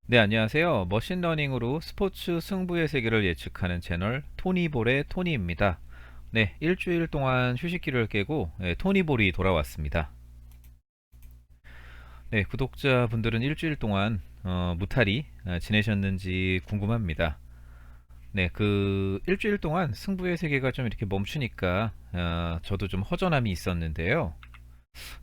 네, 안녕하세요. 머신러닝으로 스포츠 승부의 세계를 예측하는 채널 토니볼의 토니입니다. 네, 일주일 동안 휴식기를 깨고 토니볼이 돌아왔습니다. 네, 구독자분들은 일주일 동안 무탈히 지내셨는지 궁금합니다. 네, 그 일주일 동안 승부의 세계가 좀 이렇게 멈추니까 저도 좀 허전함이 있었는데요.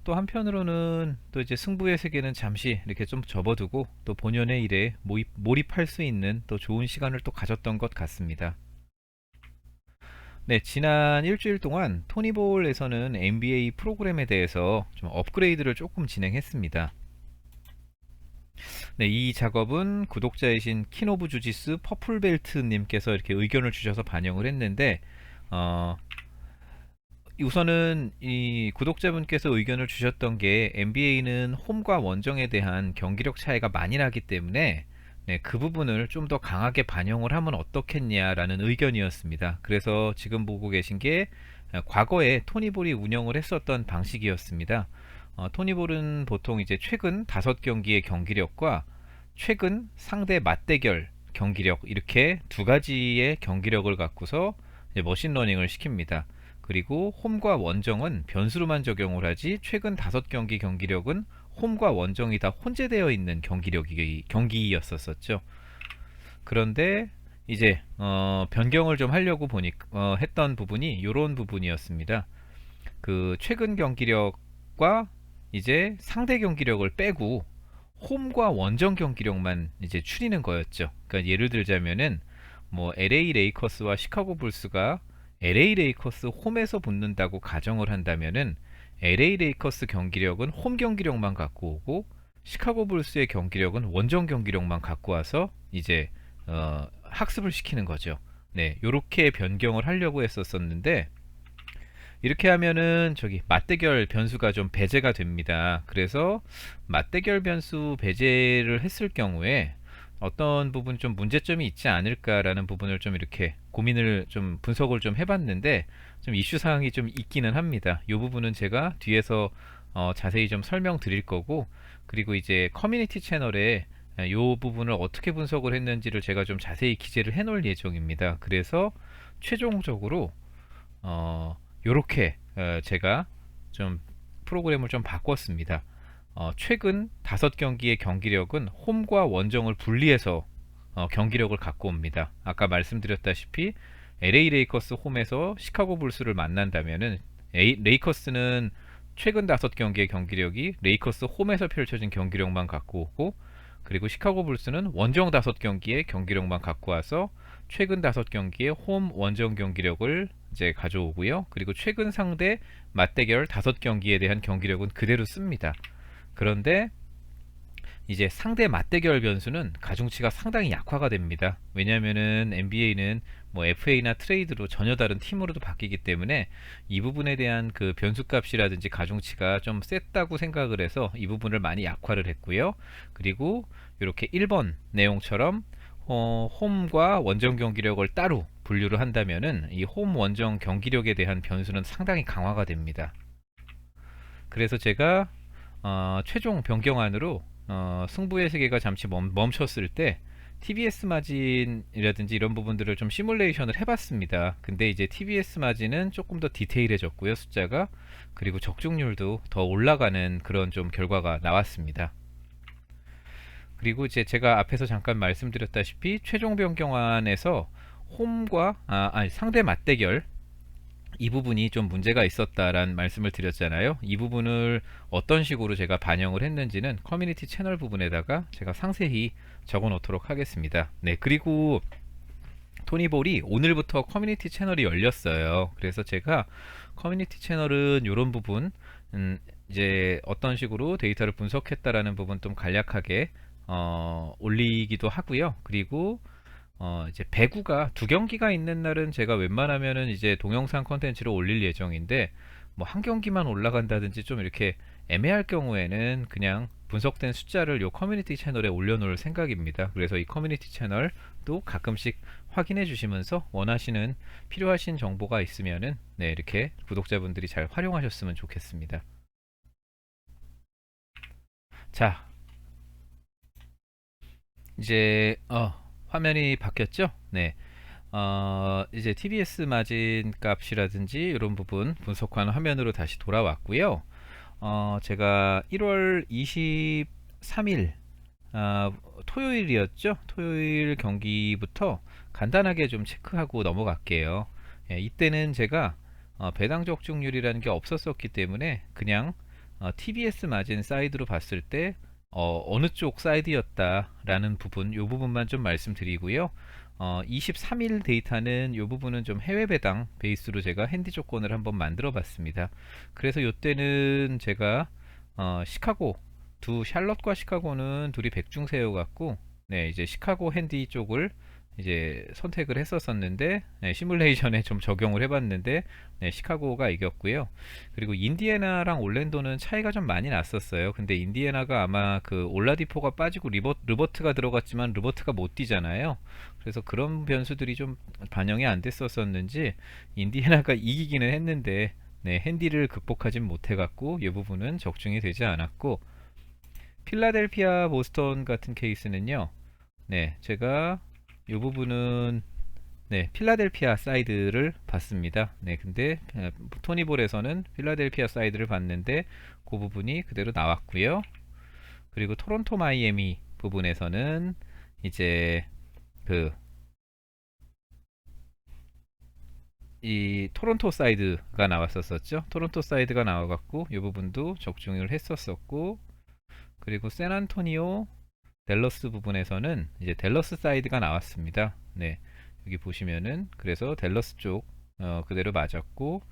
또 한편으로는 또 이제 승부의 세계는 잠시 이렇게 좀 접어두고 또 본연의 일에 몰입할 수 있는 또 좋은 시간을 또 가졌던 것 같습니다. 네, 지난 일주일 동안 토니볼에서는 NBA 프로그램에 대해서 좀 업그레이드를 조금 진행했습니다. 네, 이 작업은 구독자이신 kin 오브 주지스 퍼플벨트님께서 이렇게 의견을 주셔서 반영을 했는데, 어, 우선은 이 구독자분께서 의견을 주셨던 게 NBA는 홈과 원정에 대한 경기력 차이가 많이 나기 때문에 네, 그 부분을 좀 더 강하게 반영을 하면 어떻겠냐라는 의견이었습니다. 그래서 지금 보고 계신 게 과거에 토니볼이 운영을 했었던 방식이었습니다. 토니볼은 보통 이제 최근 5경기의 경기력과 최근 상대 맞대결 경기력 이렇게 두 가지의 경기력을 갖고서 머신러닝을 시킵니다. 그리고 홈과 원정은 변수로만 적용을 하지 최근 5경기 경기력은 홈과 원정이 다 혼재되어 있는 경기였었죠. 그런데 이제 변경을 좀 하려고 했던 부분이 이런 부분이었습니다. 그 최근 경기력과 이제 상대 경기력을 빼고 홈과 원정 경기력만 이제 추리는 거였죠. 그러니까 예를 들자면은 뭐 LA 레이커스와 시카고 불스가 LA 레이커스 홈에서 붙는다고 가정을 한다면은 LA 레이커스 경기력은 홈 경기력만 갖고 오고 시카고 불스의 경기력은 원정 경기력만 갖고 와서 이제 학습을 시키는 거죠. 네, 요렇게 변경을 하려고 했었었는데 이렇게 하면은 저기 맞대결 변수가 좀 배제가 됩니다. 그래서 맞대결 변수 배제를 했을 경우에 어떤 부분 좀 문제점이 있지 않을까라는 부분을 좀 이렇게 고민을 좀 분석을 좀 해봤는데 좀 이슈 사항이 좀 있기는 합니다. 이 부분은 제가 뒤에서 자세히 좀 설명드릴 거고 그리고 이제 커뮤니티 채널에 이 부분을 어떻게 분석을 했는지를 제가 좀 자세히 기재를 해 놓을 예정입니다. 그래서 최종적으로 요렇게 제가 좀 프로그램을 좀 바꿨습니다. 최근 5경기의 경기력은 홈과 원정을 분리해서 경기력을 갖고 옵니다. 아까 말씀드렸다시피 LA 레이커스 홈에서 시카고 불스를 만난다면은 레이커스는 최근 5경기의 경기력이 레이커스 홈에서 펼쳐진 경기력만 갖고 오고 그리고 시카고 불스는 원정 5경기의 경기력만 갖고 와서 최근 5경기의 홈 원정 경기력을 이제 가져오고요. 그리고 최근 상대 맞대결 5경기에 대한 경기력은 그대로 씁니다. 그런데 이제 상대 맞대결 변수는 가중치가 상당히 약화가 됩니다. 왜냐하면은 NBA는 뭐 FA나 트레이드로 전혀 다른 팀으로도 바뀌기 때문에 이 부분에 대한 그 변수 값이라든지 가중치가 좀 셌다고 생각을 해서 이 부분을 많이 약화를 했고요. 그리고 이렇게 1번 내용처럼 홈과 원정 경기력을 따로 분류를 한다면은 이 홈 원정 경기력에 대한 변수는 상당히 강화가 됩니다. 그래서 제가 최종 변경안으로 승부의 세계가 잠시 멈췄을 때 TBS 마진이라든지 이런 부분들을 좀 시뮬레이션을 해봤습니다. 근데 이제 TBS 마진은 조금 더 디테일해졌고요, 숫자가. 그리고 적중률도 더 올라가는 그런 좀 결과가 나왔습니다. 그리고 이제 제가 앞에서 잠깐 말씀드렸다시피 최종 변경안에서 아니, 상대 맞대결 이 부분이 좀 문제가 있었다라는 말씀을 드렸잖아요. 이 부분을 어떤 식으로 제가 반영을 했는지는 커뮤니티 채널 부분에다가 제가 상세히 적어 놓도록 하겠습니다. 네, 그리고 토니볼이 오늘부터 커뮤니티 채널이 열렸어요. 그래서 제가 커뮤니티 채널은 이런 부분, 이제 어떤 식으로 데이터를 분석했다라는 부분 좀 간략하게 올리기도 하고요. 그리고 이제 배구가 2경기가 있는 날은 제가 웬만하면은 이제 동영상 컨텐츠로 올릴 예정인데 뭐 한 경기만 올라간다든지 좀 이렇게 애매할 경우에는 그냥 분석된 숫자를 요 커뮤니티 채널에 올려놓을 생각입니다. 그래서 이 커뮤니티 채널도 가끔씩 확인해 주시면서 원하시는 필요하신 정보가 있으면은 네, 이렇게 구독자분들이 잘 활용하셨으면 좋겠습니다. 자, 이제 화면이 바뀌었죠? 네. 이제 TBS 마진 값이라든지 이런 부분 분석하는 화면으로 다시 돌아왔고요. 제가 1월 23일 토요일이었죠? 토요일 경기부터 간단하게 좀 체크하고 넘어갈게요. 예, 이때는 제가 배당 적중률이라는 게 없었었기 때문에 그냥 TBS 마진 사이드로 봤을 때 어느 쪽 사이드였다라는 부분, 이 부분만 좀 말씀드리고요. 23일 데이터는 이 부분은 좀 해외 배당 베이스로 제가 핸디 조건을 한번 만들어 봤습니다. 그래서 이때는 제가 시카고 샬럿과 시카고는 둘이 백중세여 갖고 네, 이제 시카고 핸디 쪽을 이제 선택을 했었었는데 네, 시뮬레이션에 좀 적용을 해봤는데 네, 시카고가 이겼고요. 그리고 인디애나랑 올랜도는 차이가 좀 많이 났었어요. 근데 인디애나가 아마 그 올라디포가 빠지고 르버트가 들어갔지만 르버트가 못 뛰잖아요. 그래서 그런 변수들이 좀 반영이 안 됐었었는지 인디애나가 이기기는 했는데 네, 핸디를 극복하진 못해갖고 이 부분은 적중이 되지 않았고, 필라델피아 보스턴 같은 케이스는요. 네, 제가 이 부분은 네, 필라델피아 사이드를 봤습니다. 네, 근데 토니볼에서는 필라델피아 사이드를 봤는데 그 부분이 그대로 나왔고요. 그리고 토론토 마이애미 부분에서는 이제 그 이 토론토 사이드가 나왔었죠. 토론토 사이드가 나와갖고 이 부분도 적중을 했었었고, 그리고 샌안토니오 댈러스 부분에서는 이제 댈러스 사이드가 나왔습니다. 네, 여기 보시면은 그래서 댈러스 쪽 그대로 맞았고,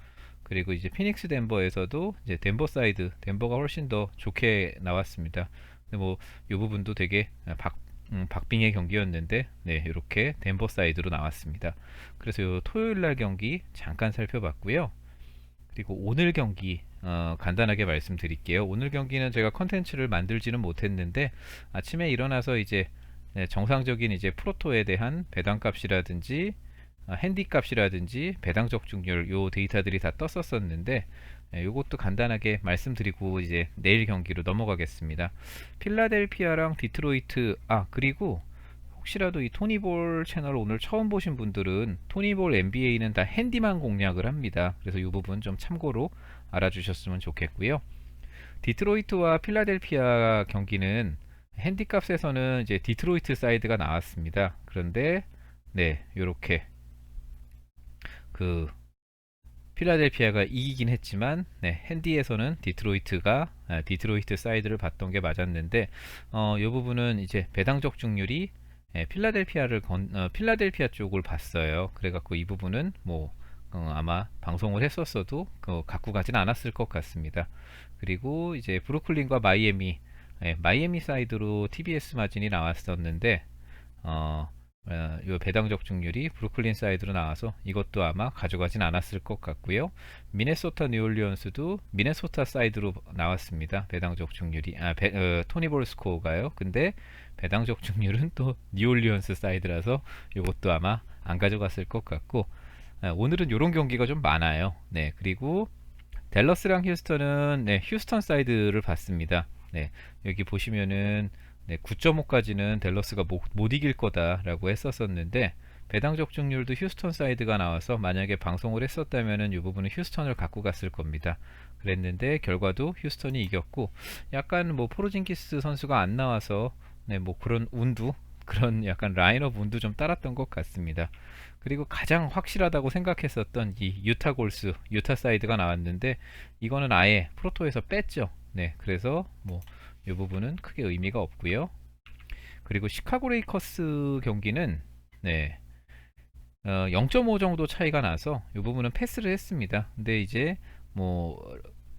그리고 이제 피닉스 덴버에서도 이제 덴버 사이드, 덴버가 훨씬 더 좋게 나왔습니다. 근데 뭐 이 부분도 되게 박빙의 경기였는데 네, 이렇게 덴버 사이드로 나왔습니다. 그래서 요 토요일 날 경기 잠깐 살펴봤고요. 그리고 오늘 경기 간단하게 말씀드릴게요. 오늘 경기는 제가 컨텐츠를 만들지는 못했는데 아침에 일어나서 이제 네, 정상적인 이제 프로토에 대한 배당값이라든지 핸디값이라든지 배당 적중률 요 데이터들이 다 떴었었는데 요것도 간단하게 말씀드리고 이제 내일 경기로 넘어가겠습니다. 필라델피아랑 디트로이트, 그리고 혹시라도 이 토니볼 채널 오늘 처음 보신 분들은 토니볼 NBA는 다 핸디만 공략을 합니다. 그래서 이 부분 좀 참고로 알아주셨으면 좋겠고요. 디트로이트와 필라델피아 경기는 핸디값에서는 이제 디트로이트 사이드가 나왔습니다. 그런데 네, 요렇게 그 필라델피아가 이기긴 했지만 네, 핸디에서는 디트로이트 사이드를 봤던 게 맞았는데 이 부분은 이제 배당 적중률이 필라델피아 쪽을 봤어요. 그래갖고 이 부분은 뭐 아마 방송을 했었어도 갖고 가진 않았을 것 같습니다. 그리고 이제 브루클린과 마이애미 사이드로 TBS 마진이 나왔었는데 요 배당 적중률이 브루클린 사이드로 나와서 이것도 아마 가져가진 않았을 것 같고요. 미네소타 뉴올리언스도 미네소타 사이드로 나왔습니다. 배당 적중률이 토니볼 스코어가요. 근데 배당 적중률은 또 뉴올리언스 사이드라서 이것도 아마 안 가져갔을 것 같고, 오늘은 이런 경기가 좀 많아요. 네, 그리고 댈러스랑 휴스턴은 네, 휴스턴 사이드를 봤습니다. 네, 여기 보시면은 네, 9.5까지는 댈러스가 못 이길 거다라고 했었었는데 배당 적중률도 휴스턴 사이드가 나와서 만약에 방송을 했었다면은 이 부분은 휴스턴을 갖고 갔을 겁니다. 그랬는데 결과도 휴스턴이 이겼고, 약간 뭐 포르징기스 선수가 안 나와서 네, 뭐 그런 그런 약간 라인업 운도 좀 따랐던 것 같습니다. 그리고 가장 확실하다고 생각했었던 이 유타 사이드가 나왔는데 이거는 아예 프로토에서 뺐죠. 네, 그래서 뭐 이 부분은 크게 의미가 없고요. 그리고 시카고 레이커스 경기는 네, 0.5 정도 차이가 나서 이 부분은 패스를 했습니다. 근데 이제 뭐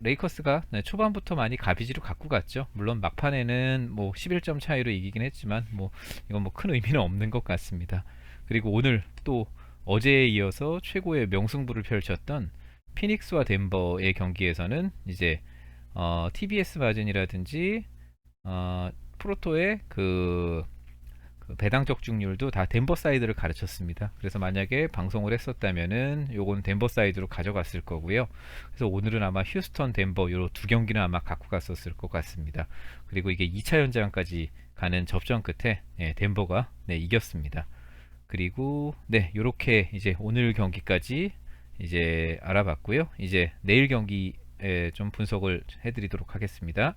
레이커스가 네, 초반부터 많이 가비지로 갖고 갔죠. 물론 막판에는 뭐 11점 차이로 이기긴 했지만 뭐 이건 뭐 큰 의미는 없는 것 같습니다. 그리고 오늘 또 어제에 이어서 최고의 명승부를 펼쳤던 피닉스와 덴버의 경기에서는 이제 TBS 마진이라든지 프로토의 그 그 배당 적중률도 다 덴버 사이드를 가르쳤습니다. 그래서 만약에 방송을 했었다면은 요건 덴버 사이드로 가져갔을 거고요. 그래서 오늘은 아마 휴스턴, 덴버 요 두 경기는 아마 갖고 갔었을 것 같습니다. 그리고 이게 2차 연장까지 가는 접전 끝에 덴버가 이겼습니다. 그리고 요렇게 이제 오늘 경기까지 이제 알아봤고요. 이제 내일 경기 좀 분석을 해드리도록 하겠습니다.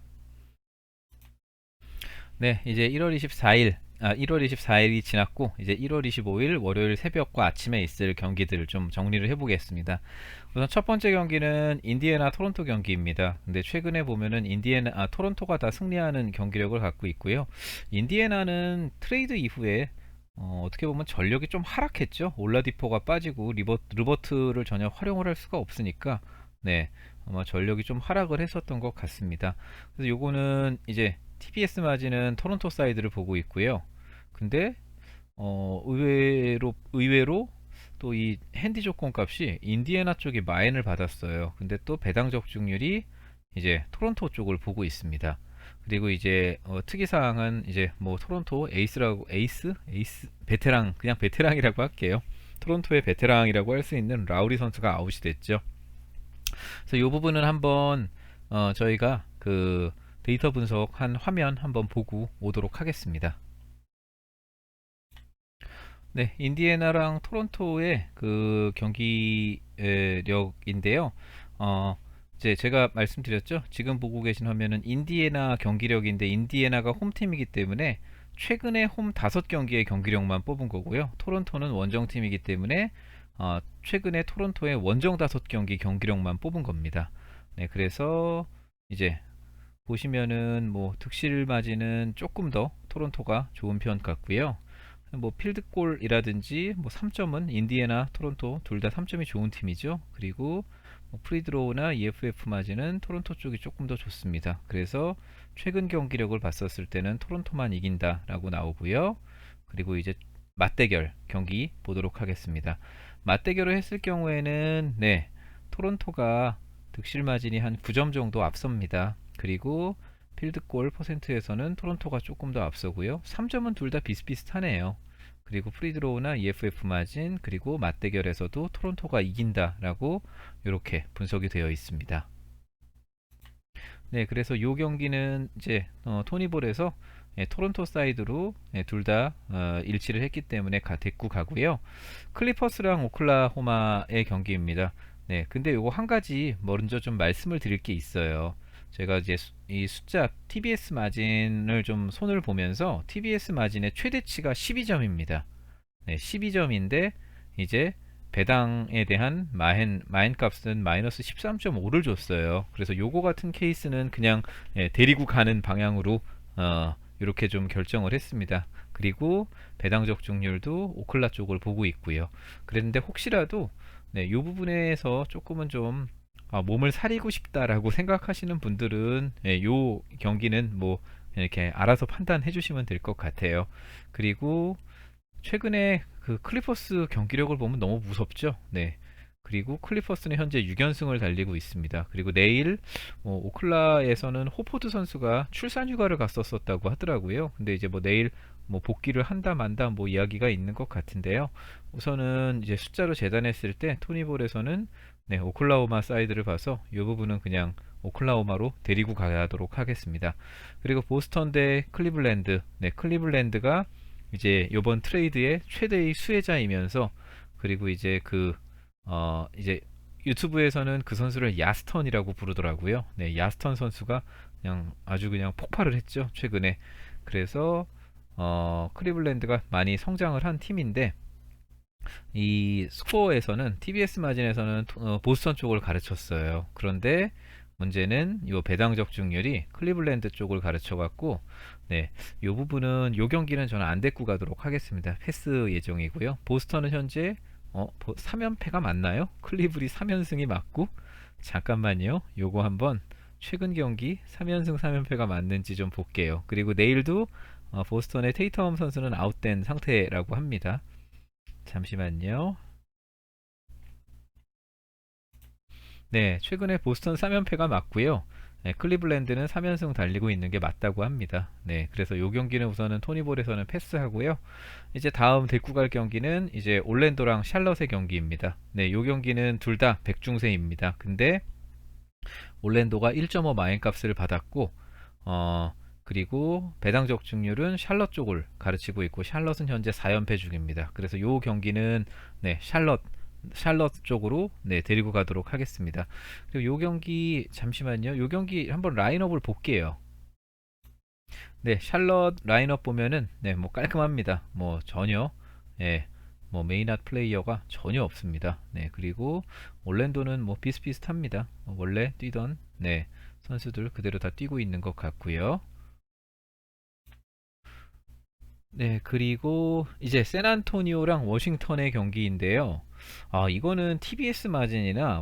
이제 1월 24일이 지났고 이제 1월 25일 월요일 새벽과 아침에 있을 경기들을 좀 정리를 해보겠습니다. 우선 첫 번째 경기는 인디애나 토론토 경기입니다. 근데 최근에 보면은 토론토가 다 승리하는 경기력을 갖고 있고요. 인디애나는 트레이드 이후에 어떻게 보면 전력이 좀 하락했죠. 올라디포가 빠지고 르버트를 전혀 활용을 할 수가 없으니까 아마 전력이 좀 하락을 했었던 것 같습니다. 그래서 요거는 이제 TBS 마진은 토론토 사이드를 보고 있고요. 근데 의외로 또 이 핸디 조건 값이 인디애나 쪽이 마인을 받았어요. 근데 또 배당 적중률이 이제 토론토 쪽을 보고 있습니다. 그리고 이제 특이사항은 이제 뭐 토론토 에이스 베테랑, 그냥 베테랑이라고 할게요. 토론토의 베테랑이라고 할 수 있는 라우리 선수가 아웃이 됐죠. 그래서 이 부분은 한번 저희가 그 데이터 분석한 화면 한번 보고 오도록 하겠습니다. 인디애나랑 토론토의 그 경기력인데요. 이제 제가 말씀드렸죠. 지금 보고 계신 화면은 인디애나 경기력인데 인디애나가 홈팀이기 때문에 최근에 홈 5경기의 경기력만 뽑은 거고요. 토론토는 원정팀이기 때문에 최근에 토론토의 원정 5경기 경기력만 뽑은 겁니다. 그래서 이제 보시면은 뭐 득실 마진은 조금 더 토론토가 좋은 편 같고요. 뭐 필드골이라든지 뭐 3점은 인디애나, 토론토 둘 다 3점이 좋은 팀이죠. 그리고 뭐 프리드로우나 EFF 마진은 토론토 쪽이 조금 더 좋습니다. 그래서 최근 경기력을 봤었을 때는 토론토만 이긴다라고 나오고요. 그리고 이제 맞대결 경기 보도록 하겠습니다. 맞대결을 했을 경우에는 토론토가 득실 마진이 한 9점 정도 앞섭니다. 그리고 필드골 퍼센트에서는 토론토가 조금 더 앞서고요. 3점은 둘 다 비슷비슷하네요. 그리고 프리드로우나 EFF 마진, 그리고 맞대결에서도 토론토가 이긴다라고 이렇게 분석이 되어 있습니다. 그래서 이 경기는 이제 토니볼에서 토론토 사이드로 둘 다 일치를 했기 때문에 데리고 가고요. 클리퍼스랑 오클라호마의 경기입니다. 근데 요거 한 가지 먼저 좀 말씀을 드릴 게 있어요. 제가 이제 이 숫자 TBS 마진을 좀 손을 보면서 TBS 마진의 최대치가 12점입니다. 12점인데 이제 배당에 대한 마인 값은 마이너스 13.5를 줬어요. 그래서 요거 같은 케이스는 그냥 데리고 가는 방향으로 이렇게 좀 결정을 했습니다. 그리고 배당 적중률도 오클라 쪽을 보고 있고요. 그랬는데 혹시라도 이 부분에서 조금은 좀 몸을 사리고 싶다라고 생각하시는 분들은 요 경기는 뭐 이렇게 알아서 판단해 주시면 될 것 같아요. 그리고 최근에 그 클리퍼스 경기력을 보면 너무 무섭죠. 그리고 클리퍼스는 현재 6연승을 달리고 있습니다. 그리고 내일 오클라에서는 호포드 선수가 출산 휴가를 갔었다고 하더라고요. 근데 이제 뭐 내일 뭐 복귀를 한다 만다 뭐 이야기가 있는 것 같은데요. 우선은 이제 숫자로 재단했을 때 토니볼에서는 오클라호마 사이드를 봐서 이 부분은 그냥 오클라호마로 데리고 가도록 하겠습니다. 그리고 보스턴 대 클리블랜드, 클리블랜드가 이제 이번 트레이드의 최대의 수혜자이면서, 그리고 이제 이제 유튜브에서는 그 선수를 야스턴이라고 부르더라고요. 야스턴 선수가 아주 그냥 폭발을 했죠, 최근에. 그래서 클리블랜드가 많이 성장을 한 팀인데, 이 스코어에서는 TBS 마진에서는 보스턴 쪽을 가르쳤어요. 그런데 문제는 이 배당 적중률이 클리블랜드 쪽을 가르쳐 갖고 이 부분은 이 경기는 저는 안 데리고 가도록 하겠습니다. 패스 예정이고요. 보스턴은 현재 3연패가 맞나요? 클리블이 3연승이 맞고, 잠깐만요. 요거 한번 최근 경기 3연승 3연패가 맞는지 좀 볼게요. 그리고 내일도 보스턴의 테이텀 선수는 아웃된 상태라고 합니다. 잠시만요. 최근에 보스턴 3연패가 맞고요. 네, 클리블랜드는 3연승 달리고 있는 게 맞다고 합니다. 네, 그래서 요 경기는 우선은 토니볼에서는 패스하고요. 이제 다음 데리고 갈 경기는 이제 올랜도랑 샬럿의 경기입니다. 네, 요 경기는 둘 다 백중세입니다. 근데 올랜도가 1.5 마인값을 받았고, 그리고 배당 적중률은 샬럿 쪽을 가르치고 있고, 샬럿은 현재 4연패 중입니다. 그래서 요 경기는 네, 샬럿 쪽으로 네, 데리고 가도록 하겠습니다. 그리고 요 경기 잠시만요. 요 경기 한번 라인업을 볼게요. 네, 샬럿 라인업 보면은 네, 뭐 깔끔합니다. 뭐 전혀 예, 뭐 메인핫 플레이어가 전혀 없습니다. 네, 그리고 올랜도는 뭐 비슷비슷합니다. 원래 뛰던 네, 선수들 그대로 다 뛰고 있는 것 같고요. 네, 그리고 이제 샌안토니오랑 워싱턴의 경기인데요. 이거는 TBS 마진이나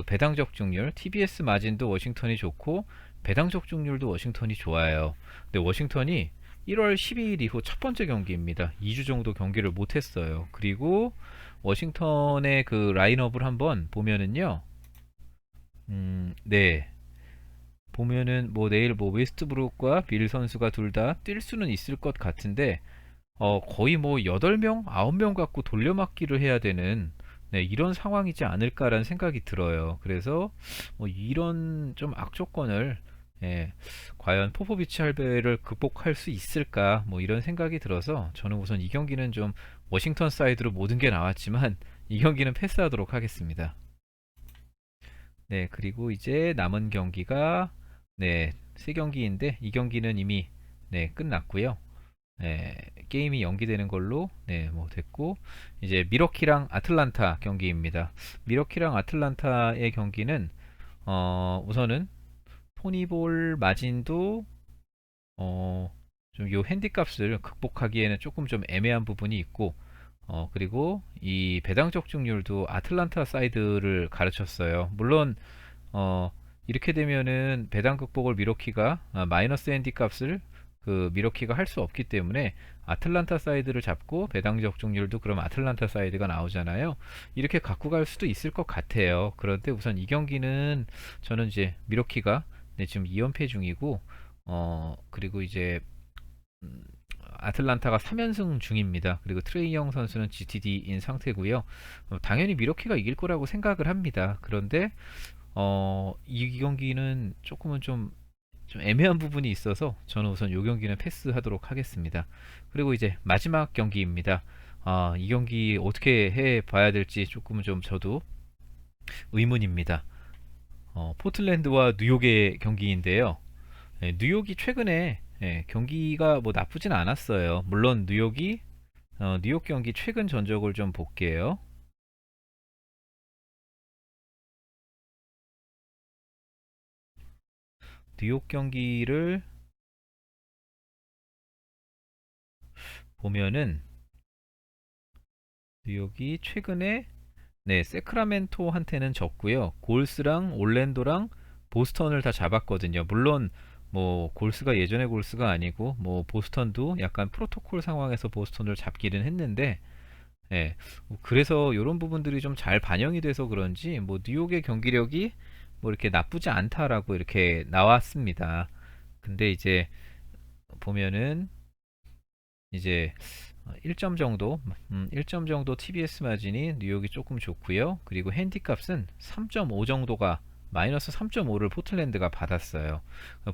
배당 적중률, TBS 마진도 워싱턴이 좋고 배당 적중률도 워싱턴이 좋아요. 근데 워싱턴이 1월 12일 이후 첫 번째 경기입니다. 2주 정도 경기를 못 했어요. 그리고 워싱턴의 그 라인업을 한번 보면은요. 네. 보면은 뭐 내일 뭐 웨스트브룩과 빌 선수가 둘 다 뛸 수는 있을 것 같은데 거의 뭐 8명, 9명 갖고 돌려막기를 해야 되는 네, 이런 상황이지 않을까라는 생각이 들어요. 그래서 뭐 이런 좀 악조건을 예, 과연 포포비치 할배를 극복할 수 있을까 뭐 이런 생각이 들어서 저는 우선 이 경기는 좀 워싱턴 사이드로 모든 게 나왔지만 이 경기는 패스하도록 하겠습니다. 네, 그리고 이제 남은 경기가 네, 세 경기인데 이 경기는 이미 네, 끝났고요. 네, 게임이 연기되는 걸로 네, 뭐 됐고 이제 미러키랑 아틀란타 경기입니다. 미러키랑 아틀란타의 경기는 우선은 토니볼 마진도 좀 요 핸디값을 극복하기에는 조금 좀 애매한 부분이 있고 그리고 이 배당 적중률도 아틀란타 사이드를 가르쳤어요. 물론 어, 이렇게 되면은 배당 극복을 미러키가 마이너스 핸디값을 그 미러키가 할 수 없기 때문에 아틀란타 사이드를 잡고 배당 적중률도 그럼 아틀란타 사이드가 나오잖아요. 이렇게 갖고 갈 수도 있을 것 같아요. 그런데 우선 이 경기는 저는 이제 미러키가 네, 지금 2연패 중이고 그리고 이제 음, 아틀란타가 3연승 중입니다. 그리고 트레이 영 선수는 GTD인 상태고요. 당연히 미러키가 이길 거라고 생각을 합니다. 그런데 이 경기는 조금은 좀 애매한 부분이 있어서 저는 우선 이 경기는 패스하도록 하겠습니다. 그리고 이제 마지막 경기입니다. 이 경기 어떻게 해 봐야 될지 조금은 좀 저도 의문입니다. 포틀랜드와 뉴욕의 경기인데요. 네, 뉴욕이 최근에 경기가 뭐 나쁘진 않았어요. 물론 뉴욕 경기 최근 전적을 좀 볼게요. 뉴욕 경기를 보면은 뉴욕이 최근에 네, 세크라멘토한테는 졌고요. 골스랑 올랜도랑 보스턴을 다 잡았거든요. 물론 뭐 골스가 예전의 골스가 아니고 뭐 보스턴도 약간 프로토콜 상황에서 보스턴을 잡기는 했는데 예. 그래서 이런 부분들이 좀 잘 반영이 돼서 그런지 뭐 뉴욕의 경기력이 뭐 이렇게 나쁘지 않다라고 이렇게 나왔습니다. 근데 이제 보면은 이제 1점 정도, 1점 정도 TBS 마진이 뉴욕이 조금 좋고요. 그리고 핸디값은 3.5 정도가 마이너스 3.5를 포틀랜드가 받았어요.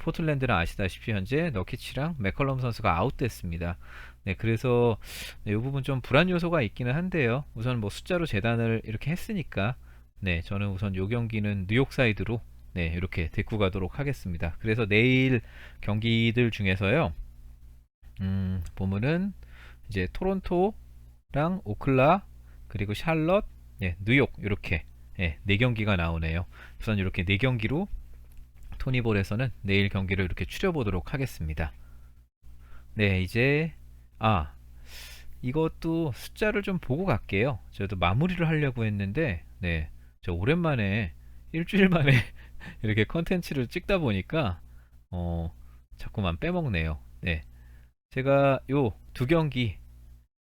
포틀랜드는 아시다시피 현재 너키치랑 맥컬럼 선수가 아웃됐습니다. 네, 그래서 이 부분 좀 불안 요소가 있기는 한데요. 우선 뭐 숫자로 재단을 이렇게 했으니까 네, 저는 우선 요 경기는 뉴욕 사이드로 네, 이렇게 데리고 가도록 하겠습니다. 그래서 내일 경기들 중에서요. 보면은 이제 토론토랑 오클라 그리고 샬럿, 예, 뉴욕 이렇게 예, 네 경기가 나오네요. 우선 이렇게 네 경기로 토니볼에서는 내일 경기를 이렇게 추려보도록 하겠습니다. 네, 이제 아 이것도 숫자를 좀 보고 갈게요. 저도 마무리를 하려고 했는데 네, 저 오랜만에 일주일 만에 이렇게 컨텐츠를 찍다 보니까 어, 자꾸만 빼먹네요. 네, 제가 요 두 경기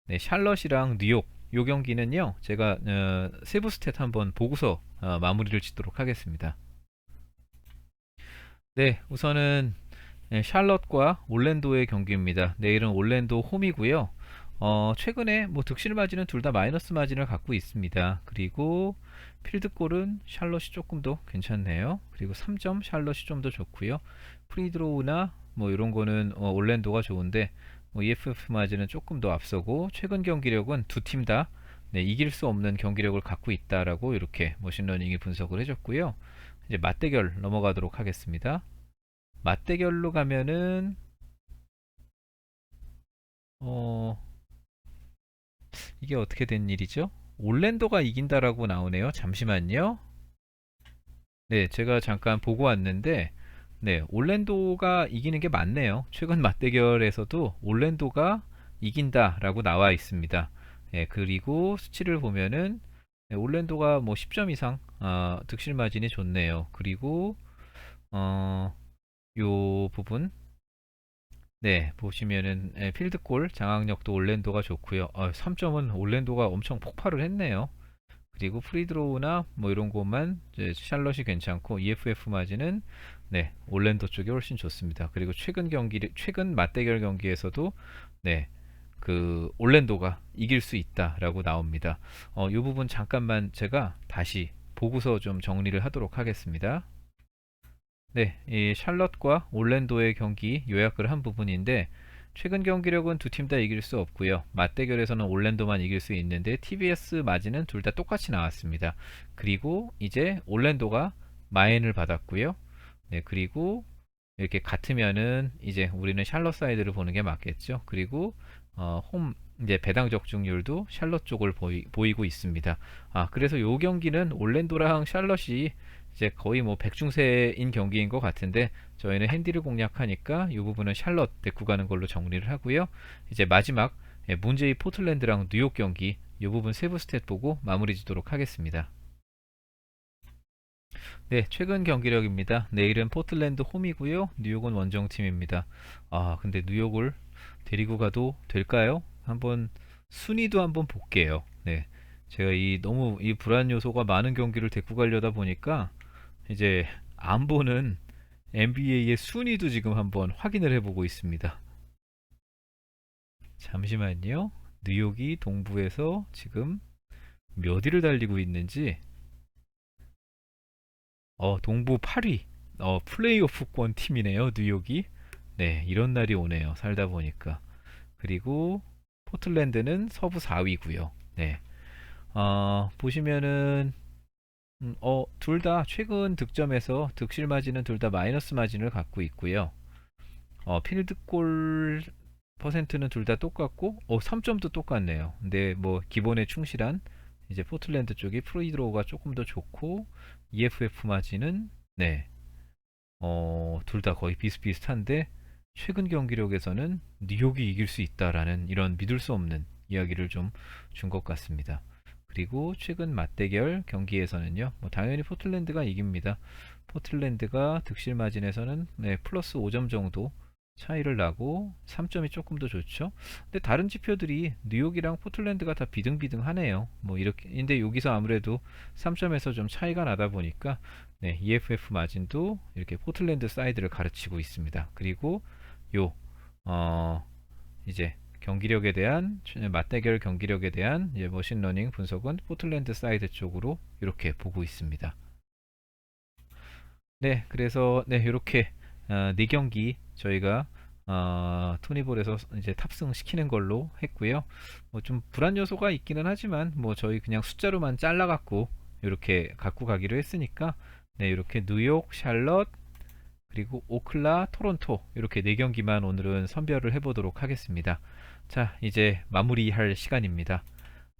네, 샬럿이랑 뉴욕 요 경기는요. 제가 세부 스탯 한번 보고서 마무리를 짓도록 하겠습니다. 네, 우선은 샬럿과 올랜도의 경기입니다. 내일은 올랜도 홈이고요. 최근에 뭐 득실 마진은 둘 다 마이너스 마진을 갖고 있습니다. 그리고 필드골은 샬럿이 조금 더 괜찮네요. 그리고 3점 샬럿이 좀 더 좋고요. 프리드로우나 뭐 이런 거는 올랜도가 좋은데 뭐 EFF 마진은 조금 더 앞서고 최근 경기력은 두 팀 다 이길 수 없는 경기력을 갖고 있다라고 이렇게 머신러닝이 분석을 해줬고요. 이제 맞대결 넘어가도록 하겠습니다. 맞대결로 가면은 어 이게 어떻게 된 일이죠? 올랜도가 이긴다라고 나오네요. 잠시만요. 네, 제가 잠깐 보고 왔는데 네, 올랜도가 이기는 게 맞네요. 최근 맞대결에서도 올랜도가 이긴다라고 나와 있습니다. 네, 그리고 수치를 보면은 네, 올랜도가 뭐 10점 이상 득실 마진이 좋네요. 그리고 어, 요 부분 네, 보시면은 필드골 장악력도 올랜도가 좋고요. 3점은 올랜도가 엄청 폭발을 했네요. 그리고 프리드로우나 뭐 이런 것만 이제 샬럿이 괜찮고 EFF 마진은 네, 올랜도 쪽이 훨씬 좋습니다. 그리고 최근 맞대결 경기에서도 네, 그 올랜도가 이길 수 있다라고 나옵니다. 이 부분 잠깐만 제가 다시 보고서 좀 정리를 하도록 하겠습니다. 네, 이 샬럿과 올랜도의 경기 요약을 한 부분인데 최근 경기력은 두 팀 다 이길 수 없고요. 맞대결에서는 올랜도만 이길 수 있는데 TBS 마진은 둘 다 똑같이 나왔습니다. 그리고 이제 올랜도가 마인을 받았고요. 네, 그리고 이렇게 같으면은 이제 우리는 샬럿 사이드를 보는 게 맞겠죠. 그리고 홈 이제 배당 적중률도 샬럿 쪽을 보이고 있습니다. 그래서 요 경기는 올랜도랑 샬럿이 이제 거의 뭐 백중세인 경기인 것 같은데 저희는 핸디를 공략하니까 이 부분은 샬럿 데리고 가는 걸로 정리를 하고요. 이제 마지막 문제의 포틀랜드랑 뉴욕 경기 이 부분 세부 스탯 보고 마무리 짓도록 하겠습니다. 네, 최근 경기력입니다. 내일은 포틀랜드 홈이고요. 뉴욕은 원정팀입니다. 근데 뉴욕을 데리고 가도 될까요? 한번 순위도 한번 볼게요. 네. 제가 이 너무 이 불안 요소가 많은 경기를 데리고 가려다 보니까 이제 안 보는 NBA의 순위도 지금 한번 확인을 해보고 있습니다. 잠시만요. 뉴욕이 동부에서 지금 몇 위를 달리고 있는지 동부 8위 플레이오프권 팀이네요. 뉴욕이. 네, 이런 날이 오네요. 살다 보니까. 그리고 포틀랜드는 서부 4위고요. 네. 보시면은 둘 다 최근 득점에서 득실 마진은 둘 다 마이너스 마진을 갖고 있고요. 필드골 퍼센트는 둘 다 똑같고 3점도 똑같네요. 근데 뭐 기본에 충실한 이제 포틀랜드 쪽이 프리드로우가 조금 더 좋고 EFF 마진은 네. 둘 다 거의 비슷비슷한데 최근 경기력에서는 뉴욕이 이길 수 있다라는 이런 믿을 수 없는 이야기를 좀 준 것 같습니다. 그리고 최근 맞대결 경기에서는요, 뭐 당연히 포틀랜드가 이깁니다. 포틀랜드가 득실 마진에서는 네, 플러스 5점 정도 차이를 나고 3점이 조금 더 좋죠. 근데 다른 지표들이 뉴욕이랑 포틀랜드가 다 비등비등하네요. 뭐 이렇게 근데 여기서 아무래도 3점에서 좀 차이가 나다 보니까 네, EFF 마진도 이렇게 포틀랜드 사이드를 가르치고 있습니다. 그리고 요 이제 경기력에 대한 맞대결 경기력에 대한 이제 머신러닝 분석은 포틀랜드 사이드 쪽으로 이렇게 보고 있습니다. 네, 그래서 네 이렇게 네 경기 저희가 토니볼에서 이제 탑승 시키는 걸로 했고요. 뭐 좀 불안 요소가 있기는 하지만 뭐 저희 그냥 숫자로만 잘라갖고 이렇게 갖고 가기로 했으니까 네 이렇게 뉴욕, 샬럿 그리고 오클라, 토론토 이렇게 네 경기만 오늘은 선별을 해보도록 하겠습니다. 자, 이제 마무리할 시간입니다.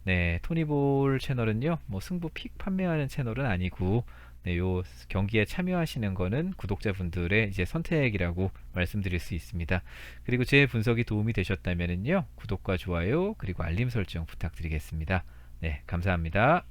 네, 토니볼 채널은요, 뭐 승부 픽 판매하는 채널은 아니고, 네, 요 경기에 참여하시는 거는 구독자분들의 이제 선택이라고 말씀드릴 수 있습니다. 그리고 제 분석이 도움이 되셨다면요, 구독과 좋아요, 그리고 알림 설정 부탁드리겠습니다. 네, 감사합니다.